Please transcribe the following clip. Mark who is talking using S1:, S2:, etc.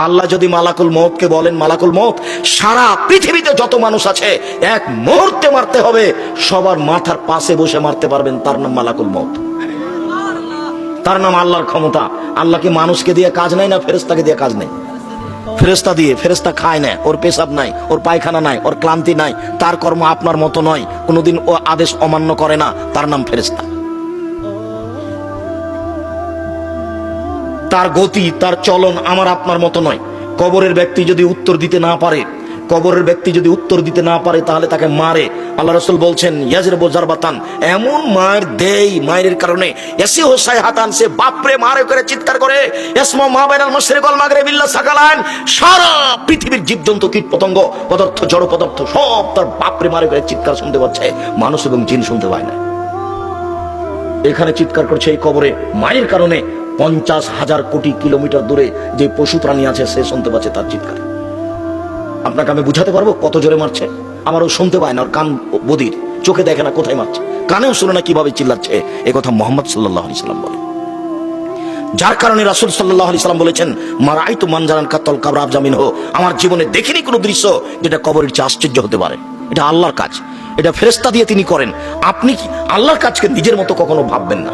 S1: আল্লাহ যদি মালাকুল মউতকে বলেন, মালাকুল মউত সারা পৃথিবীতে যত মানুষ আছে এক মুহূর্তে মারতে হবে, সবার মাথার পাশে বসে মারতে পারবেন, তার নাম মালাকুল মউত, তার নাম আল্লাহর ক্ষমতা। আল্লাহ কি মানুষকে দিয়ে কাজ নাই না ফেরেশতাকে দিয়ে কাজ নেই? ফেরেশতা দিয়ে, ফেরেশতা খায় না, ওর পেশাব নাই, ওর পায়খানা নাই, ওর ক্লান্তি নাই, তার কর্ম আপনার মতো নয়, কোনোদিন ও আদেশ অমান্য করে না, তার নাম ফেরেশতা। তার গতি, তার চলন আমার আপনার মতো নয়। কবরের ব্যক্তি যদি উত্তর দিতে না পারে, কবরের ব্যক্তি যদি উত্তর দিতে না পারে তাহলে তাকে মারে। আল্লাহ রাসূল বলছেন ইয়াজরিবু জারবাতান, এমন মায়ের দেই, মায়ের কারণে এসে হোসাই হাতান, সে বাপরে মারে করে চিৎকার করে, ইসমু মা বাইনাল মাশরিক ওয়াল মাগরিব ইল্লা সাকালান, সারা পৃথিবীর জীবজন্তু কীট পতঙ্গ পদার্থ জড় পদার্থ সব তার বাপরে মারে করে চিৎকার শুনতে পাচ্ছে, মানুষ এবং জিন শুনতে পায় না। এখানে চিৎকার করছে এই কবরে মায়ের কারণে, 50,000 কোটি কিলোমিটার দূরে যে পশু প্রাণী আছে সে শুনতে পাচ্ছে তার চিৎকার। আপনাকে আমি বুঝাতে পারবো কত জোরে মারছে? আমারও শুনতে পায় না, ওর কান বধির, চোখে দেখে না কোথায় মারছে, কানেও শুনে না কিভাবে চিল্লাচ্ছে। এ কথা মুহাম্মদ সাল্লাল্লাহু আলাইহি সাল্লাম বলে। যার কারণে রাসূল সাল্লাল্লাহু আলাইহি সাল্লাম বলেছেন মারাইতু মানজারান কাতাল কাবর আবজামিন হো, আমার জীবনে দেখিনি কোনো দৃশ্য যেটা কবরের চেয়ে আশ্চর্য হতে পারে। এটা আল্লাহর কাজ, এটা ফেরেশতা দিয়ে তিনি করেন। আপনি কি আল্লাহর কাজকে নিজের মতো কখনো ভাববেন না।